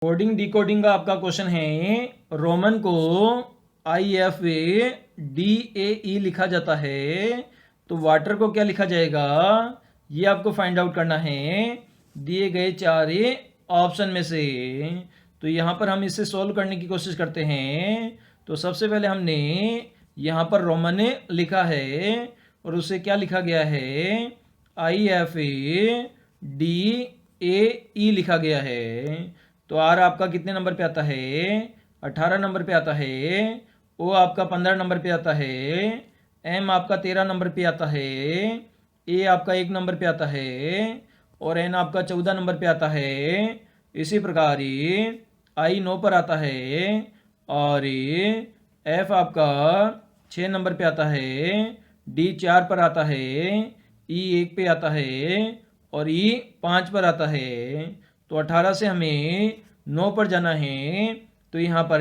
Coding decoding का आपका question है। रोमन को IFADAE लिखा जाता है, तो वाटर को क्या लिखा जाएगा, ये आपको फाइंड आउट करना है दिए गए चार ऑप्शन में से। तो यहाँ पर हम इसे सॉल्व करने की कोशिश करते हैं। तो सबसे पहले हमने यहाँ पर रोमन लिखा है और उसे क्या लिखा गया है, IFADAE लिखा गया है। तो आर आपका कितने नंबर पे आता है, 18 नंबर पे आता है। ओ आपका 15 नंबर पे आता है। एम आपका 13 नंबर पे आता है। ए आपका 1 नंबर पे आता है और एन आपका 14 नंबर पे आता है। इसी प्रकार आई 9 पर आता है और एफ आपका 6 नंबर पे आता है। डी 4 पर आता है। ई 1 पे आता है और ई 5 पर आता है। तो 18 से हमें 9 पर जाना है। तो यहाँ पर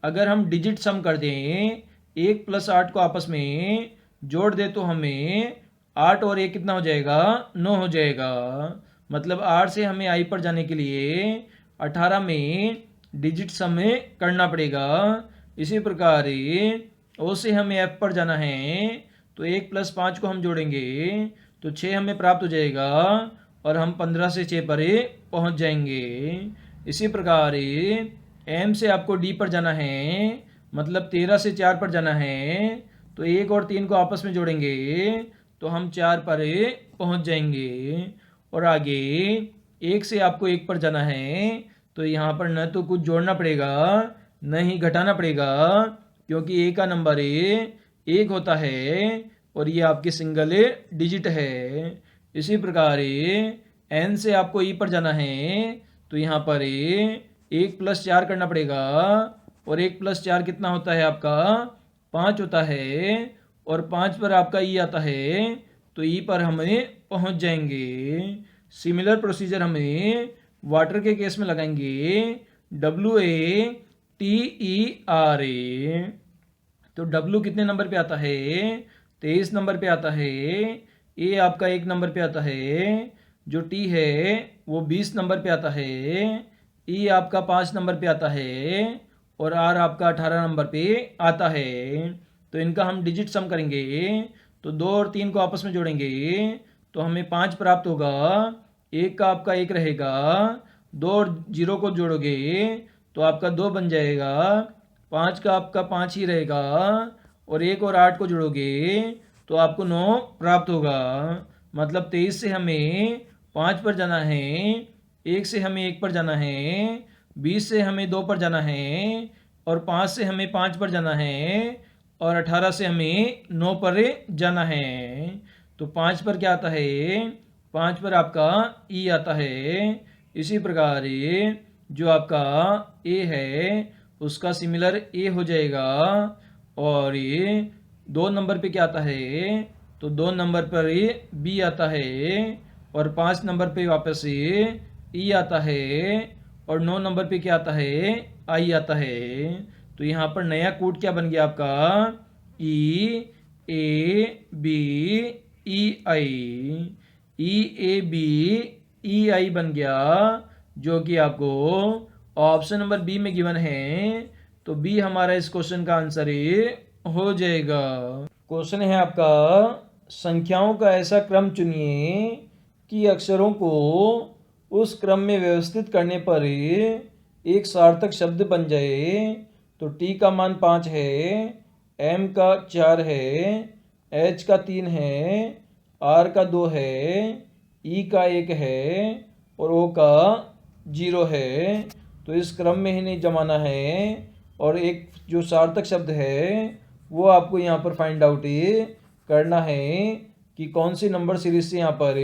अगर हम डिजिट सम कर दें, 1 + 8 को आपस में जोड़ दे तो हमें 8 और 1 कितना हो जाएगा, 9 हो जाएगा। मतलब 8 से हमें आई पर जाने के लिए 18 में डिजिट सम करना पड़ेगा। इसी प्रकार ओ से हमें एफ पर जाना है, तो 1 + 5 को हम जोड़ेंगे तो 6 हमें प्राप्त हो जाएगा और हम 15 से 6 पर पहुंच जाएंगे। इसी प्रकार एम से आपको डी पर जाना है, मतलब 13 से 4 पर जाना है। तो 1 और 3 को आपस में जोड़ेंगे तो हम 4 पर पहुंच जाएंगे। और आगे 1 से आपको 1 पर जाना है, तो यहाँ पर न तो कुछ जोड़ना पड़ेगा न ही घटाना पड़ेगा, क्योंकि ए का नंबर 1 होता है और ये आपकी सिंगल डिजिट है। इसी प्रकार एन से आपको ई पर जाना है, तो यहाँ पर 1 + 4 करना पड़ेगा और 1 + 4 कितना होता है आपका, 5 होता है। और 5 पर आपका ई आता है, तो ई पर हमें पहुंच जाएंगे। सिमिलर प्रोसीजर हमें वाटर के केस में लगाएंगे। WATER, तो W कितने नंबर पे आता है, 23 नंबर पे आता है। ए आपका 1 नंबर पे आता है। जो टी है वो 20 नंबर पे आता है। ई आपका 5 नंबर पे आता है और आर आपका 18 नंबर पे आता है। तो इनका हम डिजिट सम करेंगे, तो 2 और 3 को आपस में जोड़ेंगे तो हमें 5 प्राप्त होगा। 1 का आपका 1 रहेगा, 2 और 0 को जोड़ोगे तो आपका 2 बन जाएगा। 5 का आपका 5 ही रहेगा और 1 और 8 को जोड़ोगे तो आपको 9 प्राप्त होगा। मतलब 23 से हमें 5 पर जाना है, 1 से हमें 1 पर जाना है, 20 से हमें 2 पर जाना है और 5 से हमें 5 पर जाना है और 18 से हमें 9 पर जाना है। तो 5 पर क्या आता है, 5 पर आपका ई आता है। इसी प्रकार जो आपका ए है उसका सिमिलर ए हो जाएगा। और ये 2 नंबर पे क्या आता है, तो 2 नंबर पर बी आता है और 5 नंबर पे वापस ई आता है और 9 नंबर पे क्या आता है, आई आता है। तो यहाँ पर नया कोड क्या बन गया आपका, EABEI बन गया, जो कि आपको ऑप्शन नंबर बी में गिवन है। तो बी हमारा इस क्वेश्चन का आंसर हो जाएगा। क्वेश्चन है आपका, संख्याओं का ऐसा क्रम चुनिए कि अक्षरों को उस क्रम में व्यवस्थित करने पर एक सार्थक शब्द बन जाए। तो टी का मान 5 है, एम का 4 है, एच का 3 है, आर का 2 है, ई का 1 है और ओ का 0 है। तो इस क्रम में ही नहीं जमाना है और एक जो सार्थक शब्द है वो आपको यहाँ पर फाइंड आउट करना है कि कौन सी नंबर सीरीज से यहाँ पर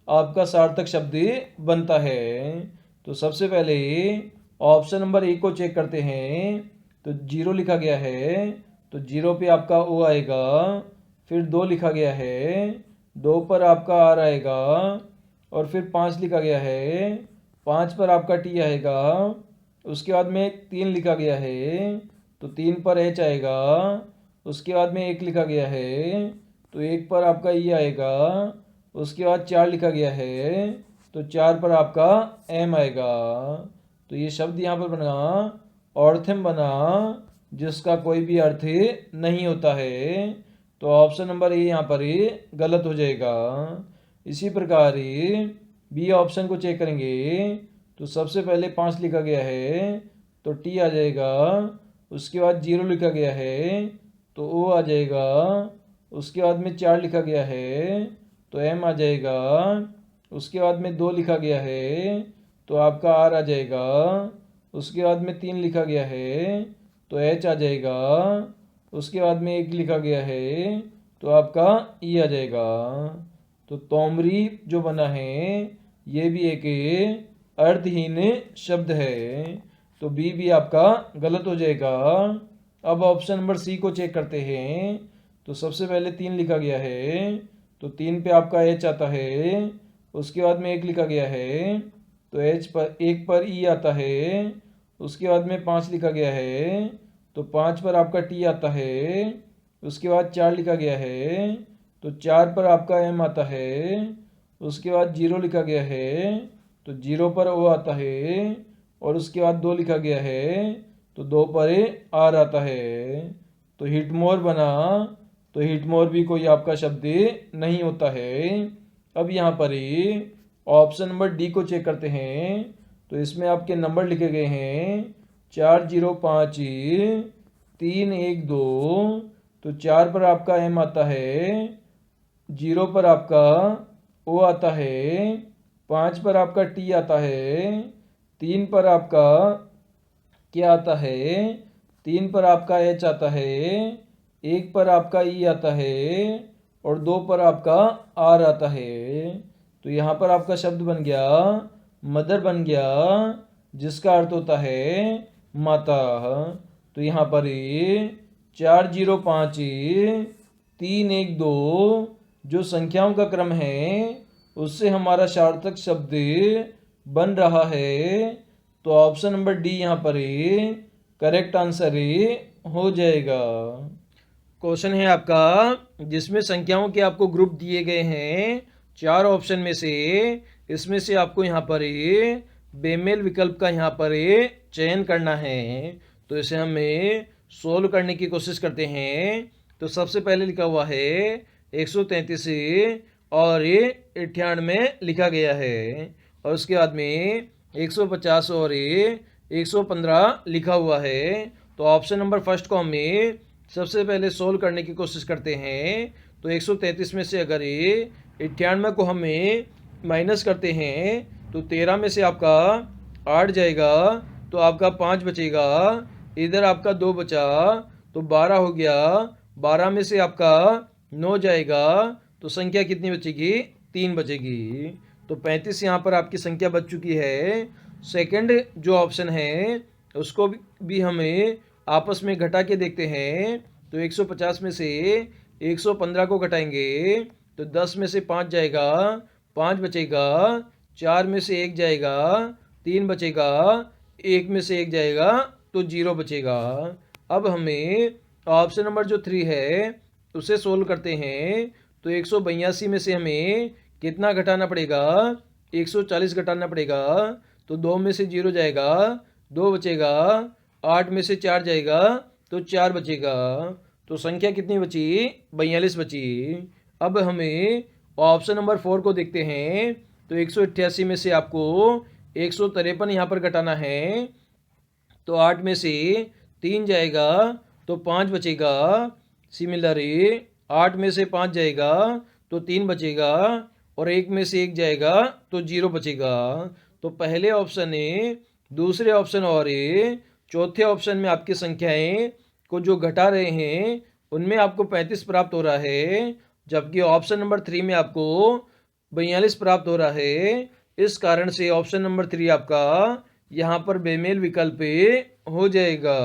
आपका सार्थक शब्द बनता है। तो सबसे पहले ऑप्शन नंबर ए को चेक करते हैं। तो 0 लिखा गया है, तो 0 पे आपका ओ आएगा। फिर 2 लिखा गया है, 2 पर आपका आर आएगा और फिर 5 लिखा गया है, 5 पर आपका टी आएगा। उसके बाद में 3 लिखा गया है, तो 3 पर एच आएगा। उसके बाद में 1 लिखा गया है, तो 1 पर आपका ई आएगा। उसके बाद 4 लिखा गया है, तो 4 पर आपका एम आएगा। तो ये शब्द यहाँ पर बना ऑर्थम बना, जिसका कोई भी अर्थ नहीं होता है। तो ऑप्शन नंबर ए यहाँ पर गलत हो जाएगा। इसी प्रकार बी ऑप्शन को चेक करेंगे तो सबसे पहले 5 लिखा गया है तो टी आ जाएगा, उसके बाद 0 लिखा गया है तो ओ आ जाएगा, उसके बाद में 4 लिखा गया है तो एम आ जाएगा, उसके बाद में 2 लिखा गया है तो आपका आर आ जाएगा, उसके बाद में 3 लिखा गया है तो एच आ जाएगा, उसके बाद में 1 लिखा गया है तो आपका ई आ जाएगा। तो तोमरी जो बना है ये भी एक अर्थहीन शब्द है, तो बी भी आपका गलत हो जाएगा। अब ऑप्शन नंबर सी को चेक करते हैं। तो सबसे पहले 3 लिखा गया है तो 3 पे आपका एच आता है, उसके बाद में 1 लिखा गया है तो एच पर 1 पर ई आता है, उसके बाद में 5 लिखा गया है तो 5 पर आपका टी आता है, उसके बाद 4 लिखा गया है तो 4 पर आपका एम आता है, उसके बाद 0 लिखा गया है तो 0 पर ओ आता है, और उसके बाद 2 लिखा गया है तो 2 पर आर आता है। तो हिटमोर बना, तो हिटमोर भी कोई आपका शब्द नहीं होता है। अब यहाँ पर ऑप्शन नंबर डी को चेक करते हैं। तो इसमें आपके नंबर लिखे गए हैं 4 0 5 3 1 2। तो 4 पर आपका एम आता है, 0 पर आपका ओ आता है, 5 पर आपका टी आता है, 3 पर आपका क्या आता है, 3 पर आपका एच आता है, 1 पर आपका ई आता है और 2 पर आपका आर आता है। तो यहाँ पर आपका शब्द बन गया मदर बन गया, जिसका अर्थ होता है माता। तो यहाँ पर 4 0 5 3 1 2 जो संख्याओं का क्रम है उससे हमारा सार्थक शब्द बन रहा है। तो ऑप्शन नंबर डी यहाँ पर करेक्ट आंसर हो जाएगा। क्वेश्चन है आपका जिसमें संख्याओं के आपको ग्रुप दिए गए हैं 4 ऑप्शन में से, इसमें से आपको यहाँ पर बेमेल विकल्प का यहाँ पर चयन करना है। तो इसे हमें सोल्व करने की कोशिश करते हैं। तो सबसे पहले लिखा हुआ है 133 और 98 लिखा गया है, और उसके बाद में 150 और 115 लिखा हुआ है। तो ऑप्शन नंबर फर्स्ट को हमें सबसे पहले सोल्व करने की कोशिश करते हैं। तो 133 में से अगर 98 को हमें माइनस करते हैं तो 13 में से आपका 8 जाएगा तो आपका 5 बचेगा, इधर आपका 2 बचा तो 12 हो गया, 12 में से आपका 9 जाएगा तो संख्या कितनी बचेगी, 3 बचेगी। तो 35 यहाँ पर आपकी संख्या बच चुकी है। सेकंड जो ऑप्शन है उसको भी हमें आपस में घटा के देखते हैं। तो 150 में से 115 को घटाएंगे तो 10 में से 5 जाएगा, 5 बचेगा, 4 में से 1 जाएगा, 3 बचेगा, 1 में से 1 जाएगा तो 0 बचेगा। अब हमें ऑप्शन नंबर जो 3 है उसे सोल्व करते हैं। तो 182 में से हमें कितना घटाना पड़ेगा, 140 घटाना पड़ेगा। तो 2 में से 0 जाएगा, 2 बचेगा, 8 में से 4 जाएगा तो 4 बचेगा। तो संख्या कितनी बची, 42 बची। अब हमें ऑप्शन नंबर 4 को देखते हैं। तो 188 में से आपको 153 यहाँ पर घटाना है। तो 8 में से 3 जाएगा तो 5 बचेगा। सिमिलरली 8 में से 5 जाएगा तो 3 बचेगा, और 1 में से 1 जाएगा तो 0 बचेगा। तो पहले ऑप्शन में, दूसरे ऑप्शन और चौथे ऑप्शन में आपकी संख्याएं को जो घटा रहे हैं उनमें आपको 35 प्राप्त हो रहा है, जबकि ऑप्शन नंबर 3 में आपको 42 प्राप्त हो रहा है। इस कारण से ऑप्शन नंबर 3 आपका यहाँ पर बेमेल विकल्प हो जाएगा।